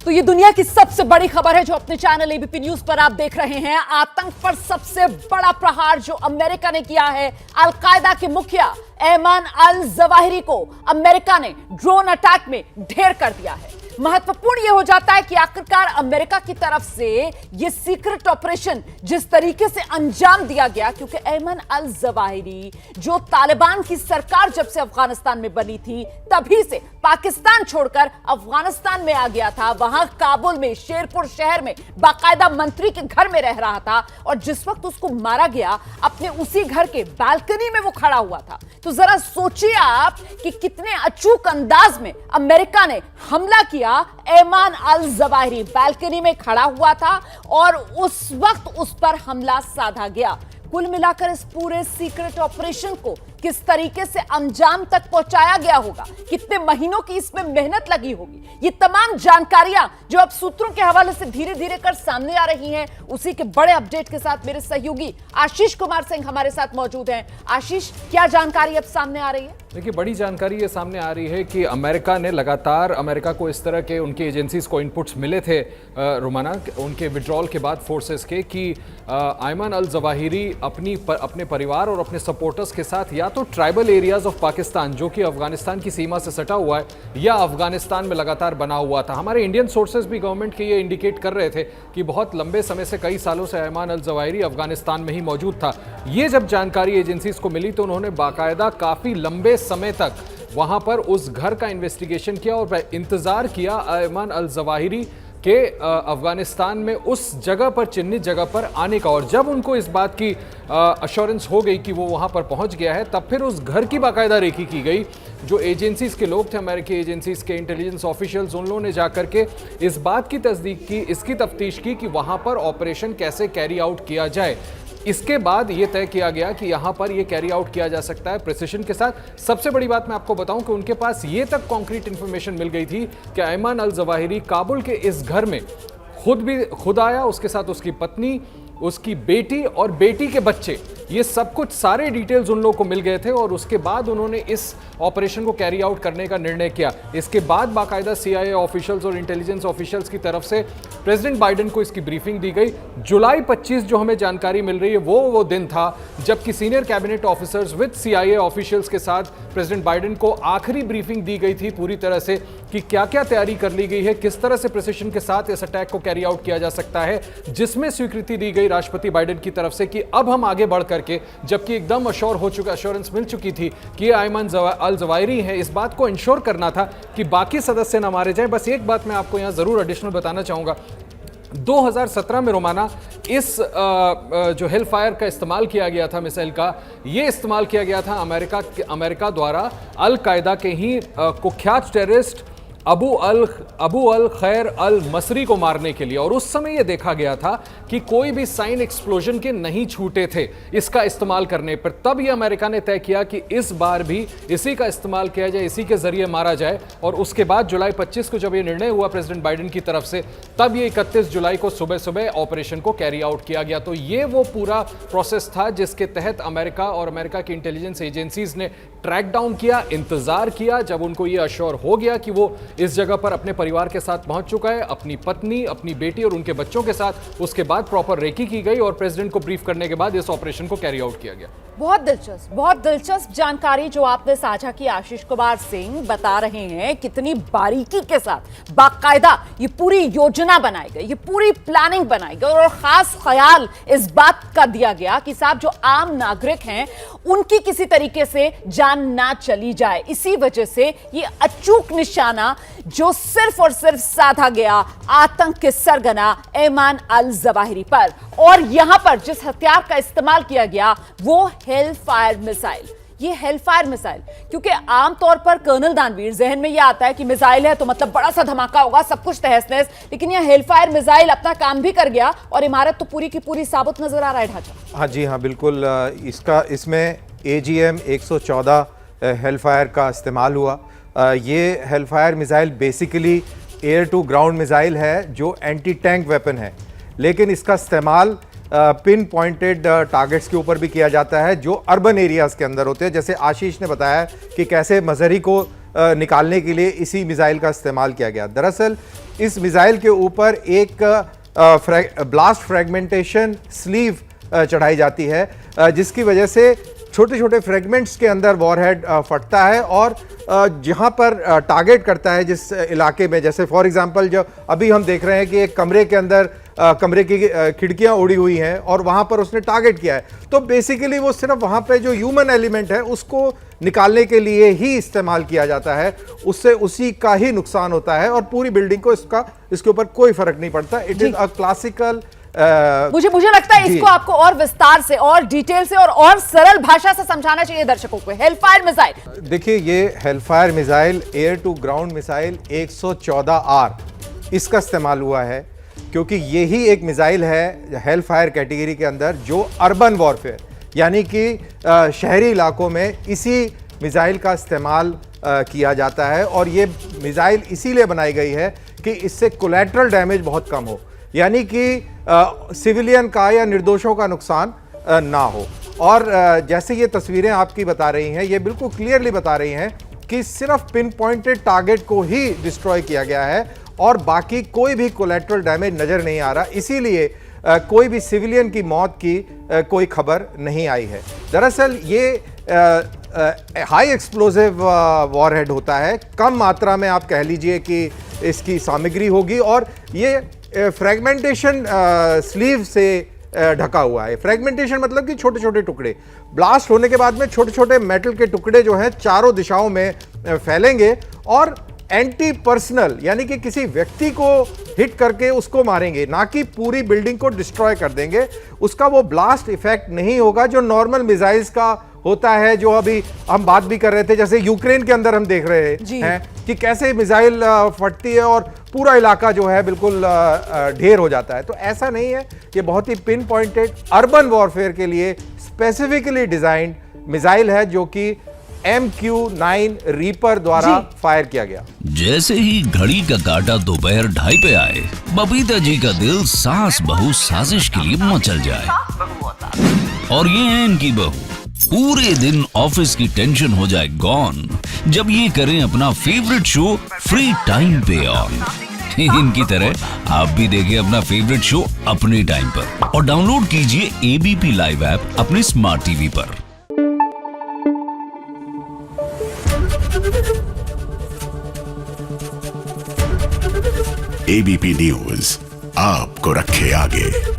तो ये दुनिया की सबसे बड़ी खबर है जो अपने चैनल एबीपी न्यूज पर आप देख रहे हैं। आतंक पर सबसे बड़ा प्रहार जो अमेरिका ने किया है। अलकायदा के मुखिया ऐमान अल जवाहिरी को अमेरिका ने ड्रोन अटैक में ढेर कर दिया है। महत्वपूर्ण यह हो जाता है कि आखिरकार अमेरिका की तरफ से यह सीक्रेट ऑपरेशन जिस तरीके से अंजाम दिया गया, क्योंकि ऐमन अल जवाहिरी जो तालिबान की सरकार जब से अफगानिस्तान में बनी थी तभी से पाकिस्तान छोड़कर अफगानिस्तान में आ गया था। वहां काबुल में शेरपुर शहर में बाकायदा मंत्री के घर में रह रहा था और जिस वक्त उसको मारा गया अपने उसी घर के बालकनी में वो खड़ा हुआ था। तो जरा सोचिए आप कि कितने अचूक अंदाज में अमेरिका ने हमला किया। ऐमान अल जवाहिरी बालकनी में खड़ा हुआ था और उस वक्त उस पर हमला साधा गया। कुल मिलाकर इस पूरे सीक्रेट ऑपरेशन को किस तरीके से अंजाम तक पहुंचाया गया होगा, कितने महीनों की इसमें मेहनत लगी होगी, ये तमाम जानकारियां जो अब सूत्रों के हवाले से धीरे धीरे कर सामने आ रही हैं, उसी के बड़े अपडेट के साथ मेरे सहयोगी आशीष कुमार सिंह हमारे साथ मौजूद हैं। आशीष, क्या जानकारी अब सामने आ रही है? देखिए, बड़ी जानकारी ये सामने आ रही है कि अमेरिका ने लगातार अमेरिका को इस तरह के उनकी एजेंसीज को इनपुट्स मिले थे रोमाना उनके विड्रॉल के बाद फोर्सेस के कि ऐमन अल जवाहिरी अपने परिवार और अपने सपोर्टर्स के साथ या तो ट्राइबल एरियाज ऑफ पाकिस्तान जो कि अफगानिस्तान की सीमा से सटा हुआ है या अफगानिस्तान में लगातार बना हुआ था। हमारे इंडियन सोर्सेज भी गवर्नमेंट के ये इंडिकेट कर रहे थे कि बहुत लंबे समय से, कई सालों से ऐमन अल जवाहिरी अफगानिस्तान में ही मौजूद था। ये जब जानकारी एजेंसीज को मिली तो उन्होंने बाकायदा काफ़ी लंबे समय तक वहां पर उस घर का इन्वेस्टिगेशन किया और इंतजार किया ऐमन अल जवाहिरी के अफगानिस्तान में उस जगह पर, चिन्हित जगह पर आने का। और जब उनको इस बात की अश्योरेंस हो गई कि वो वहां पर पहुंच गया है, तब फिर उस घर की बाकायदा रेकी की गई। जो एजेंसीज के लोग थे, अमेरिकी एजेंसीज के इंटेलिजेंस ऑफिशियल्स, उन लोगों ने जाकर के इस बात की तस्दीक की, इसकी तफ्तीश की कि वहां पर ऑपरेशन कैसे कैरी आउट किया जाए। इसके बाद ये तय किया गया कि यहाँ पर ये कैरी आउट किया जा सकता है प्रिसिशन के साथ। सबसे बड़ी बात मैं आपको बताऊं कि उनके पास ये तक कॉन्क्रीट इंफॉर्मेशन मिल गई थी कि ऐमन अल जवाहिरी काबुल के इस घर में खुद आया, उसके साथ उसकी पत्नी, उसकी बेटी और बेटी के बच्चे, ये सब कुछ सारे डिटेल्स उन लोगों को मिल गए थे और उसके बाद उन्होंने इस ऑपरेशन को कैरी आउट करने का निर्णय किया। इसके बाद बाकायदा CIA ऑफिशियल्स और इंटेलिजेंस ऑफिशियल्स की तरफ से प्रेसिडेंट बाइडेन को इसकी ब्रीफिंग दी गई। जुलाई 25 जो हमें जानकारी मिल रही है वो दिन था जबकि senior cabinet officers with CIA officials के साथ प्रेसिडेंट बाइडेन को आखिरी ब्रीफिंग दी गई थी पूरी तरह से कि क्या क्या तैयारी कर ली गई है, किस तरह से प्रिसिशन के साथ इस अटैक को कैरी आउट किया जा सकता है, जिसमें स्वीकृति दी गई राष्ट्रपति बाइडेन की तरफ से कि अब हम आगे बढ़ करके, जबकि एकदम अश्योरेंस मिल चुकी थी कि ऐमन अल जवाहिरी है, इस बात को इंश्योर करना था कि बाकी सदस्य न मारे जाएं। बस एक बात मैं आपको यहां जरूर एडिशनल बताना चाहूंगा। 2017 में रोमाना इस जो हेल फायर का इस्तेमाल किया गया था, मिसाइल का, ये इस्तेमाल किया गया था अमेरिका द्वारा अल कायदा के ही कुख्यात टेररिस्ट अबू अल खैर अल मसरी को मारने के लिए। और उस समय यह देखा गया था कि कोई भी साइन एक्सप्लोजन के नहीं छूटे थे इसका इस्तेमाल करने पर। तब यह अमेरिका ने तय किया कि इस बार भी इसी का इस्तेमाल किया जाए, इसी के जरिए मारा जाए। और उसके बाद जुलाई 25 को जब यह निर्णय हुआ प्रेसिडेंट बाइडेन की तरफ से, तब ये 31 जुलाई को सुबह सुबह ऑपरेशन को कैरी आउट किया गया। तो ये वो पूरा प्रोसेस था जिसके तहत अमेरिका और अमेरिका की इंटेलिजेंस एजेंसीज ने ट्रैक डाउन किया, इंतजार किया। जब उनको ये अश्योर हो गया कि वो इस जगह पर अपने परिवार के साथ पहुंच चुका है, अपनी पत्नी, अपनी बेटी और उनके बच्चों के साथ, उसके बाद प्रॉपर रेकी की गई और प्रेसिडेंट को ब्रीफ करने के बाद इस ऑपरेशन को कैरी आउट किया गया। बहुत दिलचस्प जानकारी जो आपने साझा की आशीष कुमार सिंह, बता रहे हैं कितनी बारीकी के साथ बाकायदा ये पूरी योजना बनाई गई, ये पूरी प्लानिंग बनाई गई और खास ख्याल इस बात का दिया गया कि साहब जो आम नागरिक हैं उनकी किसी तरीके से जान ना चली जाए। इसी वजह से ये अचूक निशाना जो सिर्फ और सिर्फ साधा गया आतंक के सरगना ऐमन अल जवाहिरी पर। और यहां पर जिस हथियार का इस्तेमाल किया गया वो हेल फायर मिसाइल। ये हेल फायर मिसाइल, क्योंकि आमतौर पर कर्नल दानवीर जहन में यह आता है कि मिसाइल है तो मतलब बड़ा सा धमाका होगा, सब कुछ तहस नहस, लेकिन यह हेल फायर मिसाइल अपना काम भी कर गया और इमारत तो पूरी की पूरी साबुत नजर आ रहा है ढांचा। हाँ जी, हाँ बिल्कुल। इसमें AGM 114 हेल फायर का इस्तेमाल हुआ। ये Hellfire missile basically air to ground missile है जो एंटी टैंक वेपन है, लेकिन इसका इस्तेमाल पिन पॉइंटेड टारगेट्स के ऊपर भी किया जाता है जो अर्बन एरियाज़ के अंदर होते हैं। जैसे आशीष ने बताया कि कैसे मजहरी को निकालने के लिए इसी मिसाइल का इस्तेमाल किया गया। दरअसल इस मिसाइल के ऊपर एक ब्लास्ट फ्रेगमेंटेशन स्लीव चढ़ाई जाती है, जिसकी वजह से छोटे छोटे फ्रेगमेंट्स के अंदर वॉरहेड फटता है और जहां पर टारगेट करता है जिस इलाके में, जैसे फॉर एग्जांपल जो अभी हम देख रहे हैं कि एक कमरे के अंदर कमरे की खिड़कियां उड़ी हुई हैं और वहां पर उसने टारगेट किया है, तो बेसिकली वो सिर्फ वहां पे जो ह्यूमन एलिमेंट है उसको निकालने के लिए ही इस्तेमाल किया जाता है, उससे उसी का ही नुकसान होता है और पूरी बिल्डिंग को इसके ऊपर कोई फर्क नहीं पड़ता। इट इज अ क्लासिकल मुझे लगता है इसको आपको और विस्तार से और डिटेल से और सरल भाषा से समझाना चाहिए दर्शकों को। हेलफायर मिसाइल, देखिए ये Hellfire missile air to ground missile 114R इसका इस्तेमाल हुआ है, क्योंकि यही एक मिसाइल है हेलफायर कैटेगरी के अंदर जो अर्बन वॉरफेयर यानी कि शहरी इलाकों में इसी मिसाइल का इस्तेमाल किया जाता है। और ये मिसाइल इसीलिए बनाई गई है कि इससे कोलैटरल डैमेज बहुत कम हो, यानी कि सिविलियन का या निर्दोषों का नुकसान ना हो। और जैसे ये तस्वीरें आपकी बता रही हैं, ये बिल्कुल क्लियरली बता रही हैं कि सिर्फ पिन पॉइंटेड टारगेट को ही डिस्ट्रॉय किया गया है और बाकी कोई भी कोलैटरल डैमेज नज़र नहीं आ रहा, इसीलिए कोई भी सिविलियन की मौत की कोई खबर नहीं आई है। दरअसल ये हाई एक्सप्लोसिव वॉरहेड होता है, कम मात्रा में आप कह लीजिए कि इसकी सामग्री होगी और ये फ्रेगमेंटेशन स्लीव से ढका हुआ है। फ्रेगमेंटेशन मतलब कि छोटे छोटे टुकड़े ब्लास्ट होने के बाद में छोटे छोटे मेटल के टुकड़े जो हैं चारों दिशाओं में फैलेंगे और एंटी पर्सनल यानी कि किसी व्यक्ति को हिट करके उसको मारेंगे, ना कि पूरी बिल्डिंग को डिस्ट्रॉय कर देंगे। उसका वो ब्लास्ट इफेक्ट नहीं होगा जो नॉर्मल मिसाइल्स का होता है, जो अभी हम बात भी कर रहे थे, जैसे यूक्रेन के अंदर हम देख रहे हैं कि कैसे मिसाइल फटती है और पूरा इलाका जो है बिल्कुल ढेर हो जाता है। तो ऐसा नहीं है, ये बहुत ही पिन पॉइंटेड अर्बन वॉरफेयर के लिए स्पेसिफिकली डिजाइंड मिसाइल है जो कि MQ-9 रीपर द्वारा फायर किया गया। जैसे ही घड़ी का काटा दोपहर 2:30 पे आए, बबीता जी का दिल सास बहू साजिश के लिए मचल जाए। और ये है इनकी बहू, पूरे दिन ऑफिस की टेंशन हो जाए गॉन जब ये करें अपना फेवरेट शो फ्री टाइम पे ऑन। इनकी तरह आप भी देखें अपना फेवरेट शो अपने टाइम पर और डाउनलोड कीजिए ABP लाइव ऐप अपने स्मार्ट टीवी पर। ABP न्यूज आपको रखे आगे।